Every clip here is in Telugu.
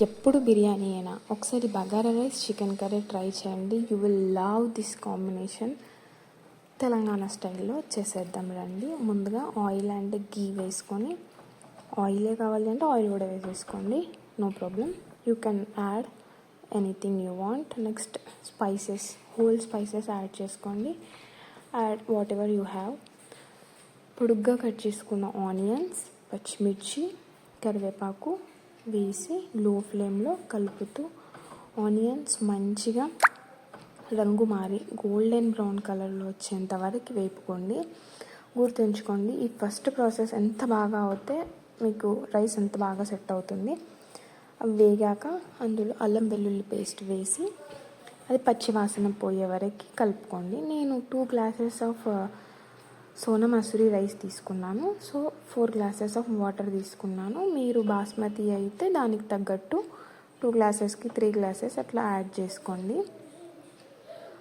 ఎప్పుడు బిర్యానీ అయినా ఒకసారి bagara rice chicken curry try చేయండి. You will love this combination. Telangana స్టైల్లో చేసేద్దాం రండి. ముందుగా ఆయిల్ అండ్ గీ వేసుకొని, ఆయిలే కావాలి అంటే ఆయిల్ కూడా వేసేసుకోండి, no problem. You can add anything you want. Next spices, whole spices add చేసుకోండి. Add whatever you have. పొడుగ్గా కట్ చేసుకున్న ఆనియన్స్, పచ్చిమిర్చి, కరివేపాకు వేసి లో ఫ్లేమ్లో కలుపుతూ ఆనియన్స్ మంచిగా రంగు మారి గోల్డెన్ బ్రౌన్ కలర్లో వచ్చేంత వరకు వేపుకోండి. గుర్తుంచుకోండి, ఈ ఫస్ట్ ప్రాసెస్ ఎంత బాగా అవుతే మీకు రైస్ ఎంత బాగా సెట్ అవుతుంది. అవి వేగాక అందులో అల్లం వెల్లుల్లి పేస్ట్ వేసి అది పచ్చి వాసన పోయే వరకు కలుపుకోండి. నేను 2 glasses of Sona Masoori rice తీసుకున్నాను. సో 4 గ్లాసెస్ ఆఫ్ వాటర్ తీసుకున్నాను. మీరు బాస్మతి అయితే దానికి తగ్గట్టు 2 గ్లాసెస్కి 3 గ్లాసెస్ అట్లా యాడ్ చేసుకోండి.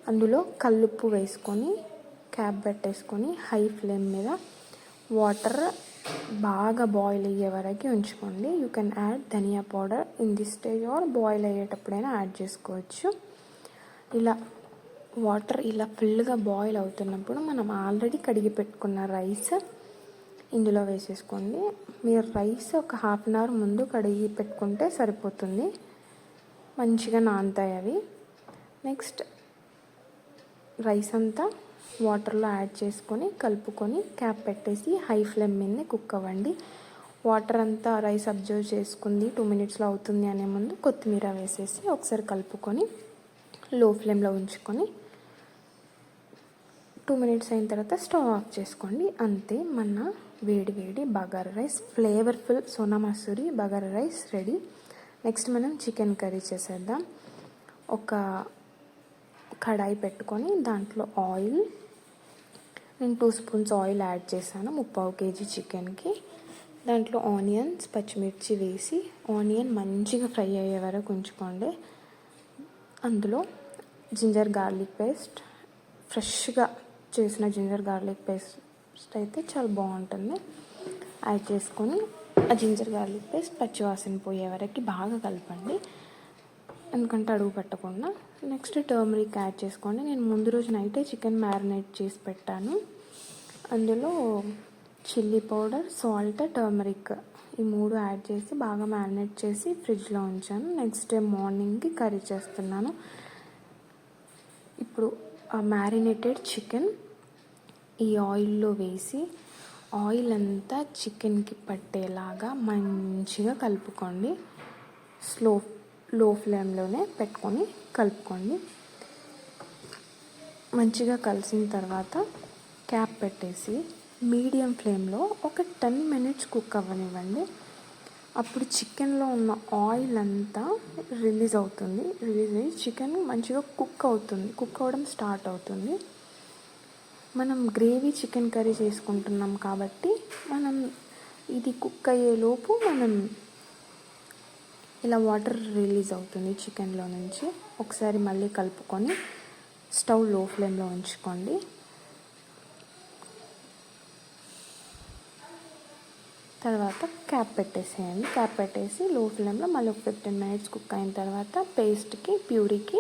అందులో కల్లుప్పు వేసుకొని క్యాప్ పెట్టేసుకొని హై ఫ్లేమ్ మీద వాటర్ బాగా బాయిల్ అయ్యే వరకు ఉంచుకోండి. You can add dhania powder in this stage or boil అయ్యేటప్పుడైనా యాడ్ చేసుకోవచ్చు. ఇలా వాటర్ ఇలా ఫుల్గా బాయిల్ అవుతున్నప్పుడు మనం ఆల్రెడీ కడిగి పెట్టుకున్న రైస్ ఇందులో వేసేసుకోండి. మీరు రైస్ ఒక హాఫ్ అన్ అవర్ ముందు కడిగి పెట్టుకుంటే సరిపోతుంది, మంచిగా నానతాయి అవి. నెక్స్ట్ రైస్ అంతా వాటర్లో యాడ్ చేసుకొని కలుపుకొని క్యాప్ పెట్టేసి హై ఫ్లేమ్ మీదనే కుక్ అవ్వండి. వాటర్ అంతా రైస్ అబ్జర్వ్ చేసుకుంది 2 మినిట్స్లో అవుతుంది అనే ముందు కొత్తిమీర వేసేసి ఒకసారి కలుపుకొని లో ఫ్లేమ్లో ఉంచుకొని 2 మినిట్స్ అయిన తర్వాత స్టవ్ ఆఫ్ చేసుకోండి. అంతే, మన వేడి వేడి bagara rice, flavourful Sona Masoori bagara rice ready. Next మనం చికెన్ కర్రీ చేసేద్దాం. ఒక కడాయి పెట్టుకొని దాంట్లో ఆయిల్, నేను 2 స్పూన్స్ ఆయిల్ యాడ్ చేశాను 3/4 kg చికెన్కి. దాంట్లో ఆనియన్స్, పచ్చిమిర్చి వేసి ఆనియన్ మంచిగా ఫ్రై అయ్యే వరకు ఉంచుకోండి. అందులో జింజర్ గార్లిక్ పేస్ట్, ఫ్రెష్గా చేసిన జింజర్ గార్లిక్ పేస్ట్ అయితే చాలా బాగుంటుంది, యాడ్ చేసుకొని ఆ జింజర్ గార్లిక్ పేస్ట్ పచ్చివాసన పోయే వరకు బాగా కలపండి, ఎందుకంటే అడుగు పెట్టకుండా. నెక్స్ట్ టర్మరిక్ యాడ్ చేసుకోండి. నేను ముందు రోజు నైటే చికెన్ మ్యారినేట్ చేసి పెట్టాను. అందులో చిల్లీ పౌడర్, సాల్ట్, టర్మరిక్ ఈ 3 యాడ్ చేసి బాగా మ్యారినేట్ చేసి ఫ్రిడ్జ్లో ఉంచాను. నెక్స్ట్ డే మార్నింగ్కి కర్రీ చేస్తున్నాను. ఇప్పుడు ఆ మ్యారినేటెడ్ చికెన్ ఈ ఆయిల్లో వేసి ఆయిల్ అంతా చికెన్కి పట్టేలాగా మంచిగా కలుపుకోండి. లో ఫ్లేమ్లోనే పెట్టుకొని కలుపుకోండి. మంచిగా కలిసిన తర్వాత క్యాప్ పెట్టేసి మీడియం ఫ్లేమ్లో ఒక 10 మినిట్స్ కుక్ అవ్వనివ్వండి. అప్పుడు చికెన్లో ఉన్న ఆయిల్ అంతా రిలీజ్ అయ్యి చికెన్ మంచిగా కుక్ అవ్వడం స్టార్ట్ అవుతుంది. మనం గ్రేవీ చికెన్ కర్రీ చేసుకుంటున్నాం కాబట్టి మనం ఇది కుక్ అయ్యేలోపు మనం ఇలా వాటర్ రిలీజ్ అవుతుంది చికెన్లో నుంచి. ఒకసారి మళ్ళీ కలుపుకొని స్టవ్ లో ఫ్లేమ్లో ఉంచుకోండి. తర్వాత క్యాప్ పెట్టేసేయండి. క్యాప్ పెట్టేసి లో ఫ్లేమ్లో మళ్ళీ ఒక 15 మినిట్స్ కుక్ అయిన తర్వాత పేస్ట్కి, ప్యూరీకి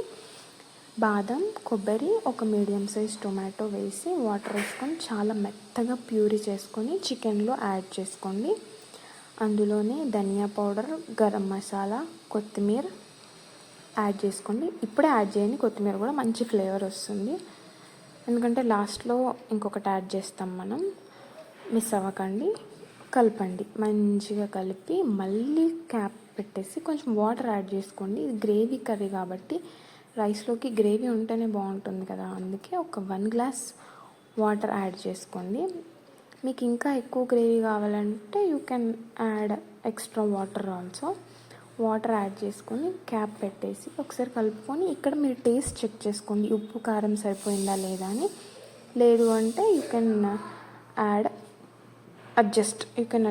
బాదం, కొబ్బరి, ఒక మీడియం సైజ్ టొమాటో వేసి వాటర్ వేసుకొని చాలా మెత్తగా ప్యూరీ చేసుకొని చికెన్లో యాడ్ చేసుకోండి. అందులోనే ధనియా పౌడర్, గరం మసాలా, కొత్తిమీర యాడ్ చేసుకోండి. ఇప్పుడే యాడ్ చేయండి, కొత్తిమీర కూడా మంచి ఫ్లేవర్ వస్తుంది, ఎందుకంటే లాస్ట్లో ఇంకొకటి యాడ్ చేస్తాం మనం, మిస్ అవ్వకండి. కలపండి, మంచిగా కలిపి మళ్ళీ క్యాప్ పెట్టేసి కొంచెం వాటర్ యాడ్ చేసుకోండి. ఇది గ్రేవీ కర్రీ కాబట్టి రైస్లోకి గ్రేవీ ఉంటేనే బాగుంటుంది కదా, అందుకే ఒక 1 గ్లాస్ వాటర్ యాడ్ చేసుకోండి. మీకు ఇంకా ఎక్కువ గ్రేవీ కావాలంటే you can add extra water also. Water add చేసుకొని క్యాప్ పెట్టేసి ఒకసారి కలుపుకొని ఇక్కడ మీరు టేస్ట్ చెక్ చేసుకోండి, ఉప్పు కారం సరిపోయిందా లేదా అని. లేదు అంటే you can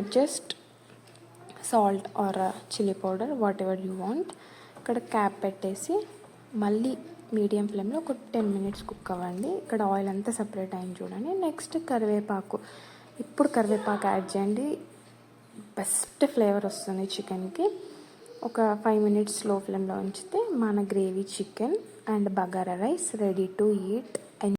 adjust salt or chilli powder, whatever you want. ఇక్కడ క్యాప్ పెట్టేసి మళ్ళీ మీడియం ఫ్లేమ్లో ఒక 10 మినిట్స్ కుక్ అవ్వండి. ఇక్కడ ఆయిల్ అంతా సపరేట్ అయింది చూడండి. నెక్స్ట్ కరివేపాకు, ఇప్పుడు కరివేపాకు యాడ్ చేయండి, బెస్ట్ ఫ్లేవర్ వస్తుంది చికెన్కి. ఒక 5 మినిట్స్ స్లో ఫ్లేమ్లో ఉంచితే మన gravy chicken and bagara rice ready to eat.